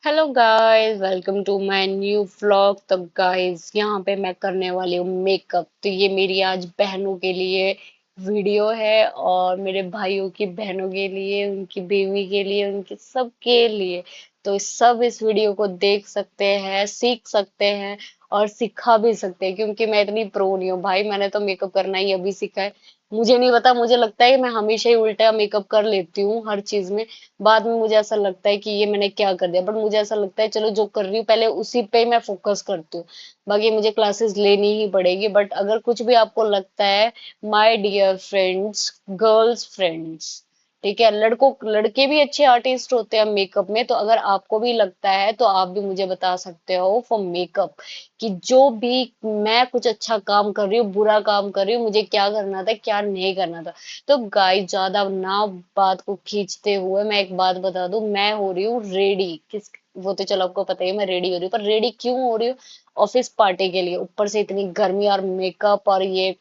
Hello guys, welcome to my new vlog. तो guys, यहाँ पे मैं करने वाली हूँ मेकअप। तो ये मेरी आज बहनों के लिए वीडियो है और मेरे भाइयों की बहनों के लिए, उनकी बीवी के लिए, उनके सबके लिए। तो सब इस वीडियो को देख सकते हैं, सीख सकते हैं और सिखा भी सकते हैं, क्योंकि मैं इतनी प्रो नहीं हूँ भाई। मैंने तो मेकअप करना ही अभी सीखा है। मुझे नहीं पता, मुझे लगता है कि मैं हमेशा ही उल्टा मेकअप कर लेती हूँ हर चीज में। बाद में मुझे ऐसा लगता है कि ये मैंने क्या कर दिया, बट मुझे ऐसा लगता है चलो जो कर रही हूँ पहले उसी पे मैं फोकस करती हूँ। बाकी मुझे क्लासेस लेनी ही पड़ेगी। बट अगर कुछ भी आपको लगता है, my dear friends, girls friends, ठीक है, लड़कों लड़के भी अच्छे आर्टिस्ट होते हैं मेकअप में। तो अगर आपको भी लगता है तो आप भी मुझे बता सकते हो फॉर मेकअप कि जो भी मैं कुछ अच्छा काम कर रही हूँ, बुरा काम कर रही हूँ, मुझे क्या करना था, क्या नहीं करना था। तो गाइस, ज्यादा ना बात को खींचते हुए मैं एक बात बता दूं, मैं हो रही हूँ रेडी। किस वो तो चलो आपको पता ही है, मैं रेडी हो रही हूँ। पर रेडी क्यों हो रही हूँ? ऑफिस पार्टी के लिए। ऊपर से इतनी गर्मी और मेकअप और ये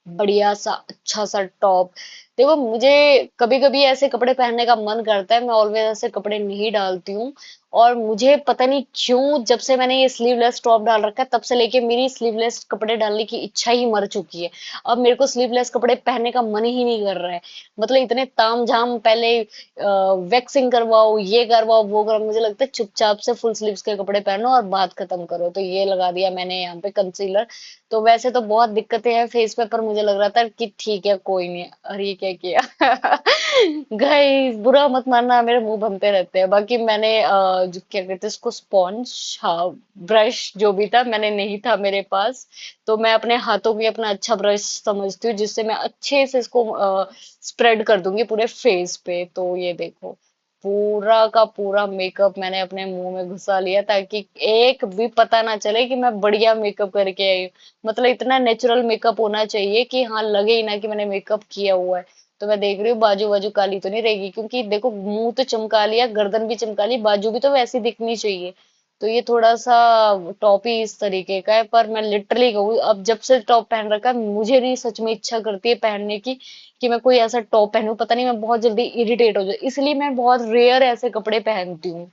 बढ़िया सा अच्छा सा टॉप। देखो, मुझे कभी कभी ऐसे कपड़े पहनने का मन करता है, मैं ऑलवेज ऐसे कपड़े नहीं डालती हूँ। और मुझे पता नहीं क्यों, जब से मैंने ये स्लीवलेस टॉप डाल रखा है तब से लेके मेरी स्लीवलेस कपड़े डालने की इच्छा ही मर चुकी है। अब मेरे को स्लीवलेस कपड़े पहनने का मन ही नहीं कर रहा है। मतलब इतने ताम झाम पहले वैक्सिंग करवाओ, ये करवाओ, वो करवाओ, मुझे लगता है चुपचाप से फुल स्लीव्स के कपड़े पहनो और बात खत्म करो। तो ये लगा दिया मैंने यहाँ पे कंसीलर। तो वैसे तो बहुत दिक्कतें हैं फेस पे, पर मुझे लग रहा था कि ठीक है, कोई नहीं। अरे ये क्या किया! गाइस, बुरा मत मानना, मेरे मुंह बनते रहते हैं। बाकी मैंने जो क्या कहते हैं इसको, स्पॉन्ज, हाँ, ब्रश जो भी था मैंने, नहीं था मेरे पास। तो मैं अपने हाथों की अपना अच्छा ब्रश समझती हूँ, जिससे मैं अच्छे से इसको स्प्रेड कर दूंगी पूरे फेस पे। तो ये देखो, पूरा का पूरा मेकअप मैंने अपने मुंह में घुसा लिया, ताकि एक भी पता ना चले कि मैं बढ़िया मेकअप करके आई हूँ। मतलब इतना नेचुरल मेकअप होना चाहिए कि हाँ, लगे ही ना कि मैंने मेकअप किया हुआ है। तो मैं देख रही हूँ बाजू बाजू काली तो नहीं रहेगी, क्योंकि देखो, मुंह तो चमका लिया, गर्दन भी चमका ली, बाजू भी तो वैसी दिखनी चाहिए। तो ये थोड़ा सा टॉप ही इस तरीके का है। पर मैं लिटरली कहूँ, अब जब से टॉप पहन रखा है, मुझे नहीं, सच में इच्छा करती है पहनने की कि मैं कोई ऐसा टॉप पहनूं। पता नहीं, मैं बहुत जल्दी इरिटेट हो जाऊँ, इसलिए मैं बहुत रेयर ऐसे कपड़े पहनती हूँ।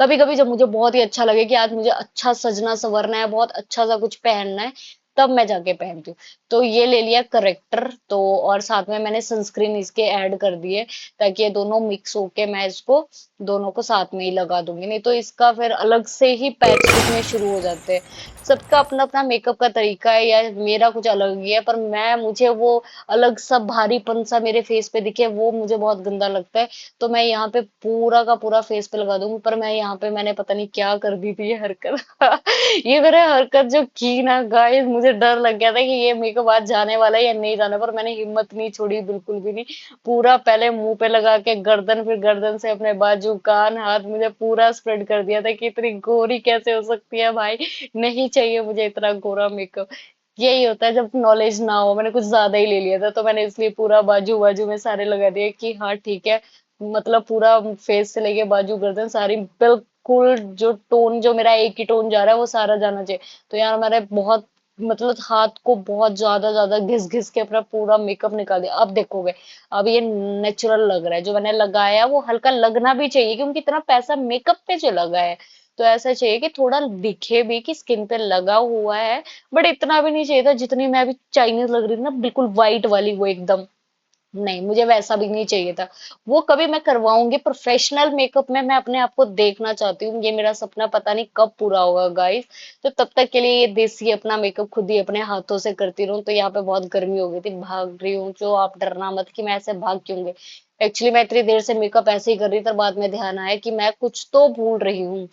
कभी कभी जब मुझे बहुत ही अच्छा लगे कि आज मुझे अच्छा सजना संवरना है, बहुत अच्छा सा कुछ पहनना है, तब मैं जाके पहनती हूँ। तो ये ले लिया करेक्टर। तो और साथ में मैंने सनस्क्रीन इसके ऐड कर दिए, ताकि ये दोनों मिक्स होके मैं इसको दोनों को साथ में ही लगा दूंगी। नहीं तो इसका फिर अलग से ही पैच दिखने शुरू हो जाते हैं। सबका अपना अपना मेकअप का तरीका है, या मेरा कुछ अलग ही है। पर मैं मुझे वो अलग सा भारीपन सा मेरे फेस पे दिखे, वो मुझे बहुत गंदा लगता है। तो मैं यहाँ पे पूरा का पूरा फेस पे लगा दूंगी। पर मैं यहाँ पे मैंने पता नहीं क्या कर दी थी ये हरकत। ये मैंने हरकत जो की ना गाइस, मुझे डर लग गया था कि ये मेकअप आज जाने वाला है या नहीं जाने, पर मैंने हिम्मत नहीं छोड़ी, बिल्कुल भी नहीं। पूरा पहले मुंह पे लगा के गर्दन, फिर गर्दन से अपने बाजू, कान, हाथ, मुझे पूरा स्प्रेड कर दिया था कि इतनी गोरी कैसे हो सकती है भाई। नहीं चाहिए मुझे इतना गोरा मेकअप। यही होता है जब नॉलेज ना हो। मैंने कुछ ज्यादा ही ले लिया था, तो मैंने इसलिए पूरा बाजू बाजू में सारे लगा दिए कि हाँ ठीक है। मतलब पूरा फेस से लेके बाजू, गर्दन, सारी बिल्कुल जो टोन, जो मेरा एक ही टोन जा रहा है वो सारा जाना चाहिए। तो यार मैंने बहुत, मतलब हाथ को बहुत ज्यादा ज्यादा घिस घिस के अपना पूरा मेकअप निकाल दिया। अब देखोगे, अब ये नेचुरल लग रहा है। जो मैंने लगाया वो हल्का लगना भी चाहिए, क्योंकि इतना पैसा मेकअप पे जो लगा है, तो ऐसा चाहिए कि थोड़ा दिखे भी कि स्किन पे लगा हुआ है। बट इतना भी नहीं चाहिए था जितनी मैं अभी चाइनीज लग रही थी ना, बिल्कुल वाइट वाली, वो एकदम। नहीं, मुझे वैसा भी नहीं चाहिए था। वो कभी मैं करवाऊंगी प्रोफेशनल मेकअप में, मैं अपने आप को देखना चाहती हूँ। ये मेरा सपना पता नहीं कब पूरा होगा गाइस। तो तब तक के लिए ये देसी अपना मेकअप खुद ही अपने हाथों से करती रहूं। तो यहाँ पे बहुत गर्मी हो गई थी, भाग रही हूँ, जो आप डरना मत कि मैं ऐसे भाग क्यों गई। एक्चुअली मैं इतनी देर से मेकअप ऐसे ही कर रही थी, पर बाद में ध्यान आया कि मैं कुछ तो भूल रही हूँ।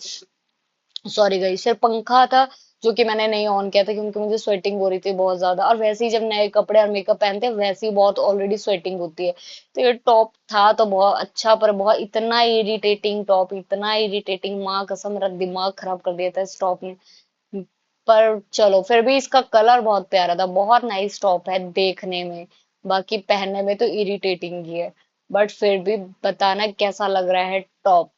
सॉरी गाइस, सिर्फ पंखा था जो कि मैंने नहीं ऑन किया था, क्योंकि मुझे स्वेटिंग हो रही थी बहुत ज्यादा। और वैसे ही जब नए कपड़े और मेकअप पहनते हैं, वैसे ही बहुत ऑलरेडी स्वेटिंग होती है। तो ये टॉप था तो बहुत अच्छा, पर बहुत इतना इरिटेटिंग टॉप, इतना इरिटेटिंग, माँ कसम मेरा दिमाग खराब कर दिया था इस टॉप ने। पर चलो, फिर भी इसका कलर बहुत प्यारा था, बहुत नाइस टॉप है देखने में। बाकी पहनने में तो इरिटेटिंग ही है। बट फिर भी बताना कैसा लग रहा है टॉप।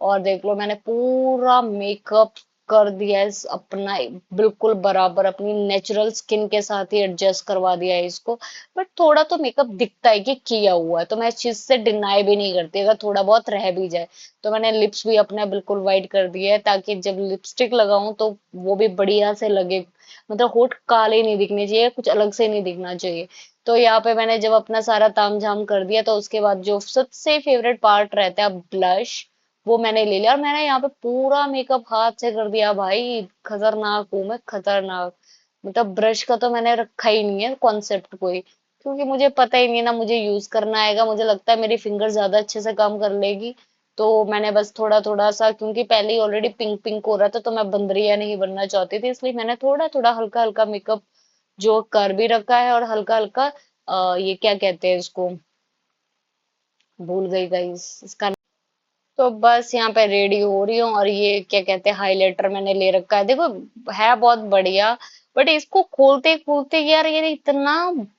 और देख लो, मैंने पूरा मेकअप कर दिया है अपना बिल्कुल बराबर, अपनी नेचुरल स्किन के साथ ही एडजस्ट करवा दिया है इसको। बट थोड़ा तो मेकअप दिखता है कि किया हुआ है, तो मैं इस चीज से डिनाई भी नहीं करती अगर थोड़ा बहुत रह भी जाए। तो मैंने लिप्स भी अपना बिल्कुल वाइट कर दिया है, ताकि जब लिपस्टिक लगाऊं तो वो भी बढ़िया से लगे, मतलब होठ काले नहीं दिखने चाहिए, कुछ अलग से नहीं दिखना चाहिए। तो यहाँ पे मैंने जब अपना सारा ताम झाम कर दिया, तो उसके बाद जो सबसे फेवरेट पार्ट रहता है ब्लश, वो मैंने ले लिया। और मैंने यहाँ पे पूरा मेकअप हाथ से कर दिया भाई, खतरनाक हूँ मैं, खतरनाक। मतलब ब्रश का तो मैंने रखा ही नहीं है कॉन्सेप्ट कोई, क्योंकि मुझे पता ही नहीं ना मुझे यूज करना आएगा। मुझे लगता है मेरी फिंगर ज्यादा अच्छे से काम कर लेगी। तो मैंने बस थोड़ा थोड़ा सा, क्योंकि पहले ही ऑलरेडी पिंक पिंक हो रहा था, तो मैं बंदरिया नहीं बनना चाहती थी, इसलिए मैंने थोड़ा थोड़ा हल्का हल्का मेकअप जो कर भी रखा है, और हल्का हल्का ये क्या कहते हैं इसको, भूल गई गाइस इसका। तो बस यहाँ पे रेडी हो रही हूँ, और ये क्या कहते हैं हाइलाइटर मैंने ले रखा है, देखो है बहुत बढ़िया। बट इसको खोलते खोलते यार ये इतना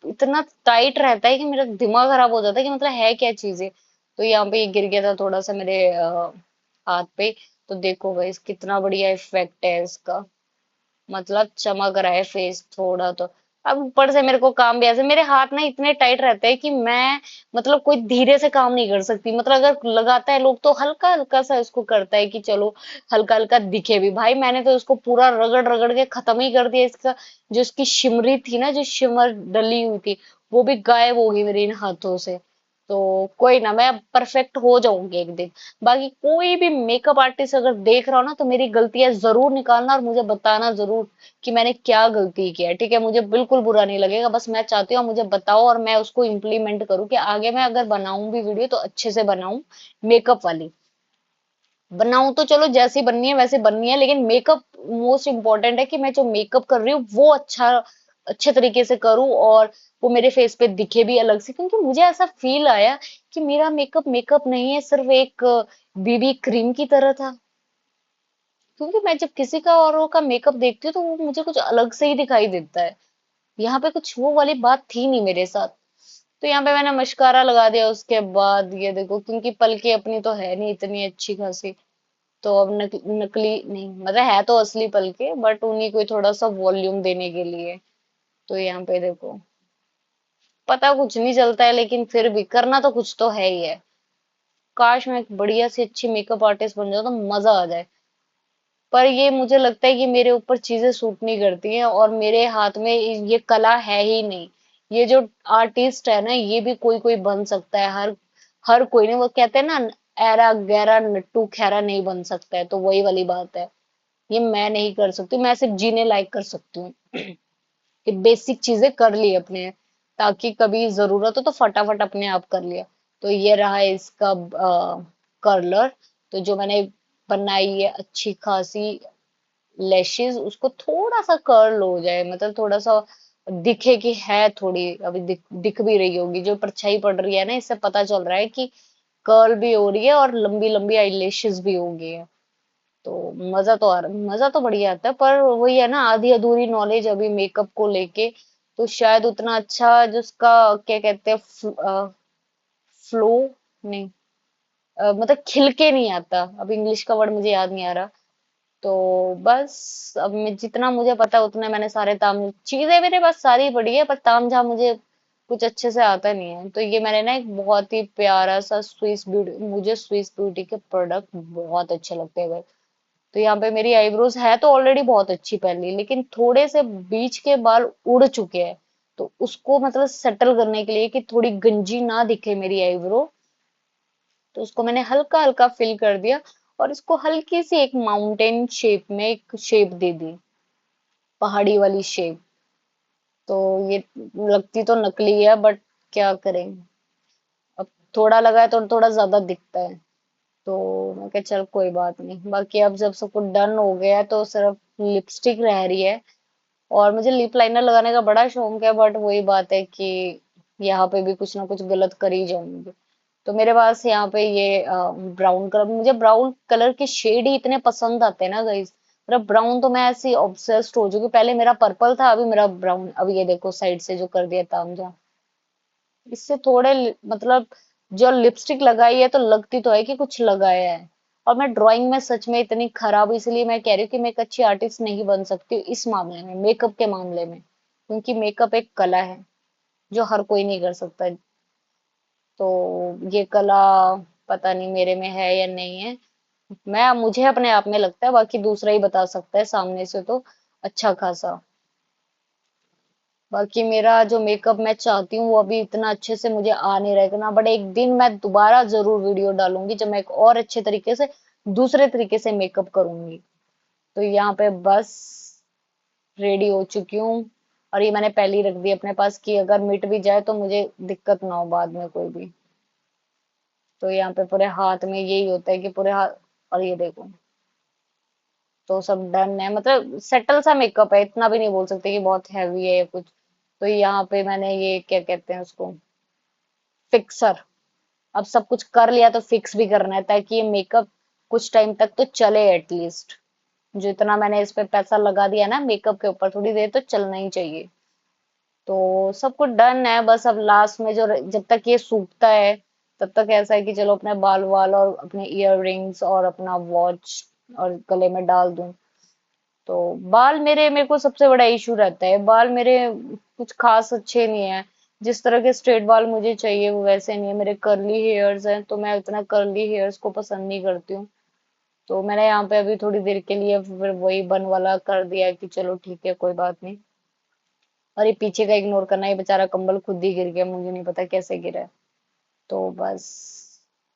इतना टाइट रहता है कि मेरा दिमाग खराब हो जाता है कि मतलब है क्या चीजें। तो यहाँ पे ये गिर गया था थोड़ा सा मेरे हाथ पे। तो देखो गाइस कितना बढ़िया इफेक्ट है इसका, मतलब चमक रहा है फेस थोड़ा तो। अब ऊपर से मेरे को काम भी ऐसे, मेरे हाथ ना इतने टाइट रहते हैं कि मैं मतलब कोई धीरे से काम नहीं कर सकती। मतलब अगर लगाता है लोग तो हल्का हल्का सा इसको करता है कि चलो हल्का हल्का दिखे भी, भाई मैंने तो इसको पूरा रगड़ रगड़ के खत्म ही कर दिया। इसका जो इसकी शिमरी थी ना, जो शिमर डली हुई थी, वो भी गायब होगी मेरे इन हाथों से। तो कोई ना, मैं परफेक्ट हो जाऊंगी एक दिन। बाकी कोई भी मेकअप आर्टिस्ट अगर देख रहा हो ना, तो मेरी गलतियां जरूर निकालना और मुझे बताना जरूर कि मैंने क्या गलती किया है, ठीक है? मुझे बिल्कुल बुरा नहीं लगेगा, बस मैं चाहती हूँ मुझे बताओ और मैं उसको इम्प्लीमेंट करूँ कि आगे मैं अगर बनाऊं भी वीडियो तो अच्छे से बनाऊं। मेकअप वाली बनाऊं तो चलो जैसी बननी है वैसे बननी है, लेकिन मेकअप मोस्ट इम्पोर्टेंट है कि मैं जो मेकअप कर रही हूँ वो अच्छा अच्छे तरीके से करूँ, और वो मेरे फेस पे दिखे भी अलग से। क्योंकि मुझे ऐसा फील आया कि मेरा मेकअप मेकअप नहीं है, सिर्फ एक बीबी क्रीम की तरह था। क्योंकि मैं जब किसी का औरों का मेकअप देखती हूँ तो वो मुझे कुछ अलग से ही दिखाई देता है। यहाँ पे कुछ वो वाली बात थी नहीं मेरे साथ। तो यहाँ पे मैंने मस्कारा लगा दिया, उसके बाद ये देखो, क्योंकि पलके अपनी तो है नहीं इतनी अच्छी खासी, तो अब नकली नहीं, मतलब है तो असली पलके, बट उन्हीं को थोड़ा सा वॉल्यूम देने के लिए। तो यहाँ पे देखो, पता कुछ नहीं चलता है, लेकिन फिर भी करना तो कुछ तो है ही है। काश मैं एक बढ़िया सी अच्छी मेकअप आर्टिस्ट बन जाऊँ तो मजा आ जाए। पर ये मुझे लगता है कि मेरे ऊपर चीजें सूट नहीं करती हैं, और मेरे हाथ में ये कला है ही नहीं। ये जो आर्टिस्ट है ना, ये भी कोई कोई बन सकता है, हर हर कोई नहीं। वो कहते हैं ना, ऐरा गैरा नट्टू खैरा नहीं बन सकता है, तो वही वाली बात है। ये मैं नहीं कर सकती, मैं सिर्फ जीने लायक कर सकती हूँ कि बेसिक चीजें कर ली अपने, ताकि कभी जरूरत हो तो फटाफट अपने आप कर लिया। तो ये रहा है इसका कर्लर। तो जो मैंने बनाई है अच्छी खासी लैशेज, उसको थोड़ा सा कर्ल हो जाए, मतलब थोड़ा सा दिखे कि है थोड़ी, अभी दिख भी रही होगी, जो परछाई पड़ रही है ना, इससे पता चल रहा है कि कर्ल भी हो रही है और लंबी लंबी आईलैशेस भी हो गई है। तो मजा तो बढ़िया आता है, पर वही है ना, आधी अधूरी नॉलेज अभी मेकअप को लेके। तो शायद उतना अच्छा जिसका क्या कहते हैं फ्लो नहीं, मतलब खिल के नहीं आता, अब इंग्लिश का वर्ड मुझे याद नहीं आ रहा। तो बस अब मैं जितना मुझे पता उतना मैंने सारे ताम चीजें मेरे पास सारी पड़ी है, पर ताम झाम मुझे कुछ अच्छे से आता नहीं है। तो ये मैंने ना एक बहुत ही प्यारा सा स्विस ब्यूटी, मुझे स्विस ब्यूटी के प्रोडक्ट बहुत अच्छे लगते हैं। तो यहाँ पे मेरी आईब्रोज है तो ऑलरेडी बहुत अच्छी पहली, लेकिन थोड़े से बीच के बाल उड़ चुके हैं। तो उसको मतलब सेटल करने के लिए कि थोड़ी गंजी ना दिखे मेरी आईब्रो, तो उसको मैंने हल्का हल्का फिल कर दिया, और इसको हल्की सी एक माउंटेन शेप में एक शेप दे दी, पहाड़ी वाली शेप। तो ये लगती तो नकली है, बट क्या करें, अब थोड़ा लगा है तो थोड़ा ज्यादा दिखता है। तो मैं कहा चल कोई बात नहीं। बाकी अब जब सब कुछ डन हो गया है तो सिर्फ लिपस्टिक रह रही है, और मुझे लिप लाइनर लगाने का बड़ा शौक है, बट वही बात है कि यहाँ पे भी कुछ ना कुछ गलत कर ही जाऊंगी। तो मेरे पास यहाँ पे ये ब्राउन कलर, मुझे ब्राउन कलर के शेड ही इतने पसंद आते हैं ना गाइस। मेरा ब्राउन तो मैं ऐसी ऑब्सेस्ड हो चुकी, पहले मेरा पर्पल था, अभी मेरा ब्राउन। अभी ये देखो साइड से जो कर दिया तामझाम, इससे थोड़े मतलब जो लिपस्टिक लगाई है तो लगती तो है कि कुछ लगाया है, और मैं ड्राइंग में सच में इतनी खराब हूँ, इसलिए मैं कह रही हूँ कि मैं एक अच्छी आर्टिस्ट नहीं बन सकती हूँ इस मामले में, मेकअप के मामले में, क्योंकि मेकअप एक कला है जो हर कोई नहीं कर सकता। तो ये कला पता नहीं मेरे में है या नहीं है, मैं मुझे अपने आप में लगता है, बाकी दूसरा ही बता सकता है सामने से तो अच्छा खासा। बाकी मेरा जो मेकअप मैं चाहती हूँ वो अभी इतना अच्छे से मुझे आ नहीं रहा इतना, बट एक दिन मैं दोबारा जरूर वीडियो डालूंगी जब मैं एक और अच्छे तरीके से दूसरे तरीके से मेकअप करूंगी। तो यहाँ पे बस रेडी हो चुकी हूँ, और ये मैंने पहले ही रख दी अपने पास कि अगर मिट भी जाए तो मुझे दिक्कत ना हो बाद में कोई भी। तो यहाँ पे पूरे हाथ में यही होता है कि पूरे हाथ, और ये देखो, तो सब डन है, मतलब सेटल सा मेकअप है, इतना भी नहीं बोल सकते कि बहुत हैवी है या कुछ। तो यहाँ पे मैंने ये क्या कहते हैं उसको, फिक्सर, अब सब कुछ कर लिया तो फिक्स भी करना है ताकि ये मेकअप कुछ टाइम तक तो चले एटलीस्ट। जो इतना मैंने इस पे पैसा लगा दिया ना मेकअप के ऊपर, थोड़ी देर तो चलना ही चाहिए। तो सब कुछ डन है, बस अब लास्ट में जो जब तक ये सूखता है तब तक ऐसा है कि चलो अपने बाल वाल और अपने इयर रिंग्स और अपना वॉच और गले में डाल दूं। तो बाल मेरे मेरे को सबसे बड़ा इशू रहता है, बाल मेरे कुछ खास अच्छे नहीं है। जिस तरह के स्ट्रेट बाल मुझे चाहिए वो वैसे नहीं है, मेरे कर्ली हेयर्स हैं तो मैं उतना कर्ली हेयर्स को पसंद नहीं करती हूँ। तो मैंने यहाँ पे अभी थोड़ी देर के लिए फिर वही बन वाला कर दिया कि चलो ठीक है कोई बात नहीं। और ये पीछे का इग्नोर करना, ये बेचारा कंबल खुद ही गिर गया, मुझे नहीं पता कैसे गिरा है। तो बस,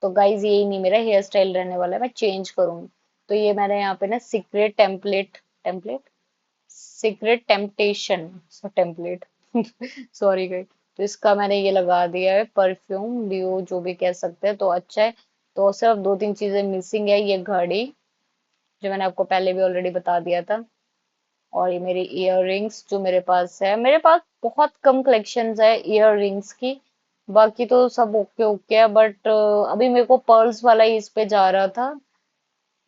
तो गाइज यही नहीं मेरा हेयर स्टाइल रहने वाला है, मैं चेंज करूंगी। तो ये मैंने यहाँ पे ना secret template template secret temptation template sorry guys. तो इसका मैंने ये लगा दिया है, परफ्यूम डिओ जो भी कह सकते हैं, तो अच्छा है। तो सिर्फ दो तीन चीजें मिसिंग है, ये घड़ी जो मैंने आपको पहले भी ऑलरेडी बता दिया था, और ये मेरी इयर रिंग्स जो मेरे पास है, मेरे पास बहुत कम कलेक्शंस है इयर रिंग्स की। बाकी तो सब ओके ओके है, बट अभी मेरे को पर्ल्स वाला ही इस पे जा रहा था।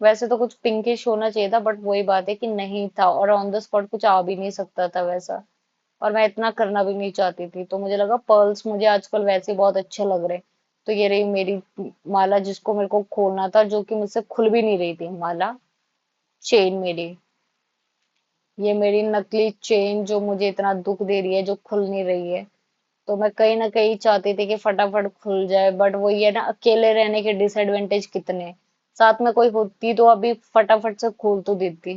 वैसे तो कुछ पिंकिश होना चाहिए था, बट वही बात है कि नहीं था, और ऑन द स्पॉट कुछ आ भी नहीं सकता था वैसा। और मैं इतना करना भी नहीं चाहती थी, तो मुझे लगा पर्ल्स मुझे आजकल वैसे ही बहुत अच्छे लग रहे। तो ये रही मेरी माला जिसको मेरे को खोलना था, जो कि मुझसे खुल भी नहीं रही थी माला, चेन मेरी, ये मेरी नकली चेन जो मुझे इतना दुख दे रही है, जो खुल नहीं रही है। तो मैं कहीं ना कहीं चाहती थी कि फटाफट खुल जाए, बट वही है ना, अकेले रहने के डिसएडवांटेज कितने। साथ में कोई होती तो अभी फटाफट से खोल तो देती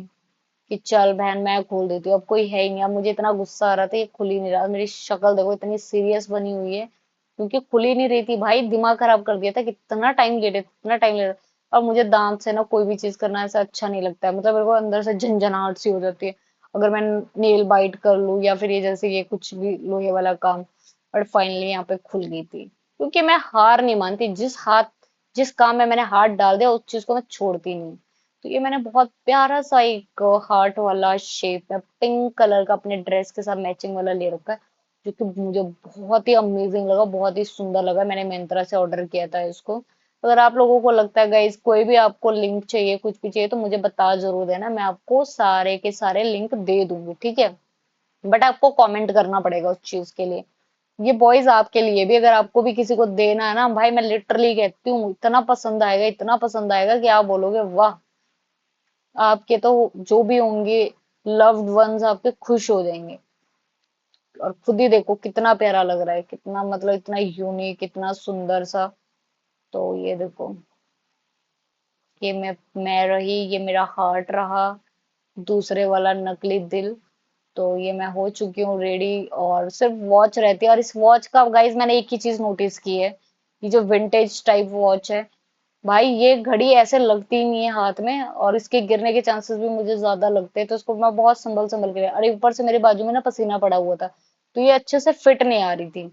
कि चल बहन मैं खोल देती हूँ, अब कोई है ही नहीं। अब मुझे इतना गुस्सा आ रहा था, ये खुल ही नहीं रहा, मेरी शक्ल देखो इतनी सीरियस बनी हुई है क्योंकि खुल ही नहीं रही थी भाई, दिमाग खराब कर दिया था, कितना टाइम ले रहे कितना टाइम ले रहे। और मुझे दांत से ना कोई भी चीज करना ऐसा अच्छा नहीं लगता है, मतलब मेरे को अंदर से झंझनाहट सी हो जाती है अगर मैं नेल बाइट कर लूं, या फिर ये जैसे ये कुछ भी लोहे वाला काम। बट फाइनली यहाँ पे खुल गई थी, क्योंकि मैं हार नहीं मानती, जिस काम में मैंने हाथ डाल दिया उस चीज को मैं छोड़ती नहीं। तो ये मैंने बहुत प्यारा सा एक हार्ट वाला शेप में पिंक कलर का अपने ड्रेस के साथ मैचिंग वाला ले रखा है, जो कि मुझे बहुत ही अमेजिंग लगा, बहुत ही सुंदर लगा। मैंने मिंत्रा से ऑर्डर किया था इसको। अगर आप लोगों को लगता है गाइस कोई भी आपको लिंक चाहिए कुछ भी चाहिए तो मुझे बता जरूर देना, मैं आपको सारे के सारे लिंक दे दूंगी, ठीक है। बट आपको कमेंट करना पड़ेगा उस चीज के लिए। ये बॉयज आपके लिए भी, अगर आपको भी किसी को देना है ना भाई, मैं लिटरली कहती हूँ इतना पसंद आएगा, इतना पसंद आएगा कि आप बोलोगे वाह। आपके तो जो भी होंगे लव्ड वंस आपके खुश हो जाएंगे। और खुद ही देखो कितना प्यारा लग रहा है, कितना मतलब इतना यूनिक, इतना सुंदर सा। तो ये देखो, ये मैं रही, ये मेरा हार्ट रहा, दूसरे वाला नकली दिल। तो ये मैं हो चुकी हूँ रेडी, और सिर्फ वॉच रहती है। और इस वॉच का गाइज मैंने एक ही चीज नोटिस की है, ये जो विंटेज टाइप वॉच है भाई, ये घड़ी ऐसे लगती ही नहीं है हाथ में, और इसके गिरने के चांसेस भी मुझे ज्यादा लगते हैं, तो इसको मैं बहुत संभल संभल के, अरे ऊपर से मेरे बाजू में ना पसीना पड़ा हुआ था, तो ये अच्छे से फिट नहीं आ रही थी।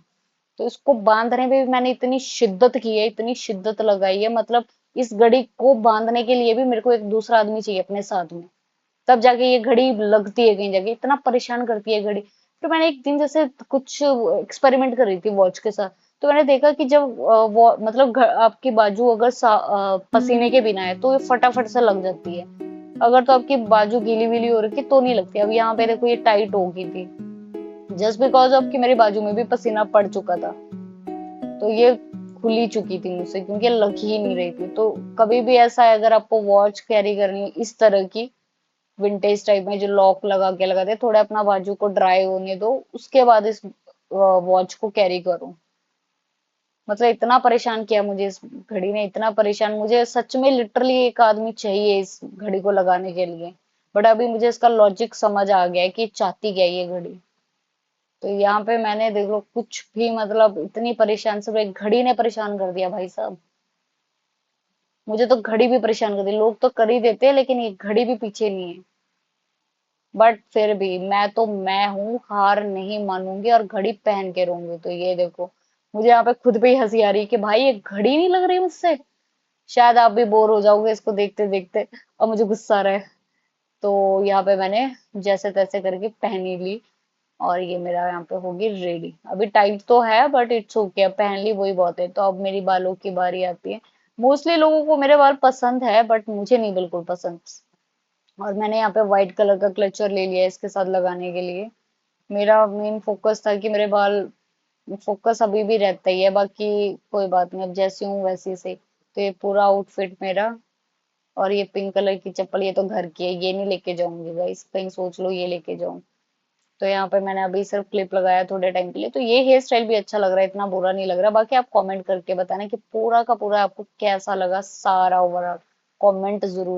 तो इसको बांधने में भी मैंने इतनी शिद्दत की है, इतनी शिद्दत लगाई है, मतलब इस घड़ी को बांधने के लिए भी मेरे को एक दूसरा आदमी चाहिए अपने साथ में, तब जाके ये घड़ी लगती है कहीं जगह, इतना परेशान करती है घड़ी। तो मैंने एक दिन जैसे कुछ एक्सपेरिमेंट कर रही थी वॉच के साथ, तो मैंने देखा कि जब वो मतलब आपकी बाजू अगर पसीने के बिना है तो ये फटाफट से लग जाती है, अगर तो आपकी बाजू गीली वीली हो रखी तो नहीं लगती। अब यहाँ पे देखो ये टाइट हो गई थी, जस्ट बिकॉज ऑफ कि मेरी बाजू में भी पसीना पड़ चुका था। तो ये खुली चुकी थी मुझसे, क्योंकि लग ही नहीं रही थी। तो कभी भी ऐसा है, अगर आपको वॉच कैरी करनी है इस तरह की विंटेज टाइप में, जो लॉक लगा के लगाते हैं, थोड़ा अपना बाजू को ड्राई होने दो, उसके बाद इस वॉच को कैरी करो। मतलब इतना परेशान किया मुझे इस घड़ी ने, इतना परेशान, मुझे सच में लिटरली एक आदमी चाहिए इस घड़ी को लगाने के लिए। बट अभी मुझे इसका लॉजिक समझ आ गया है कि चाहती क्या है ये घड़ी। तो यहाँ पे मैंने देख लो कुछ भी, मतलब इतनी परेशान, सिर्फ एक घड़ी ने परेशान कर दिया भाई साहब। मुझे तो घड़ी भी परेशान कर दी, लोग तो कर ही देते हैं लेकिन ये घड़ी भी पीछे नहीं है। बट फिर भी मैं तो मैं हूँ, हार नहीं मानूंगी और घड़ी पहन के रहूंगी। तो ये देखो, मुझे यहाँ पे खुद पे ही हंसी आ रही है कि भाई ये घड़ी नहीं लग रही मुझसे। शायद आप भी बोर हो जाओगे इसको देखते देखते, और मुझे गुस्सा आ रहा है। तो यहाँ पे मैंने जैसे तैसे करके पहन ही ली, और ये मेरा यहाँ पे होगी रेडी। अभी टाइट तो है बट इट्स ओके, अब पहन ली वही बहुत है। तो अब मेरी बालों की बारी आती है। मोस्टली लोगों को मेरे बाल पसंद है बट मुझे नहीं बिल्कुल पसंद। और मैंने यहाँ पे व्हाइट कलर का क्लचर ले लिया है इसके साथ लगाने के लिए। मेरा मेन फोकस था कि मेरे बाल, फोकस अभी भी रहता ही है, बाकी कोई बात नहीं, अब जैसी हूँ वैसी से। तो ये पूरा आउटफिट मेरा, और ये पिंक कलर की चप्पल, ये तो घर की है, ये नहीं लेके जाऊंगी गाइस, कहीं सोच लो ये लेके जाऊं। तो यहाँ पे मैंने अभी सिर्फ क्लिप लगाया थोड़े टाइम के लिए। तो ये हेयर स्टाइल भी अच्छा लग रहा है, इतना बुरा नहीं लग रहा। बाकी आप कमेंट करके बताना कि पूरा का पूरा आपको कैसा लगा, सारा ओवरऑल कमेंट जरूर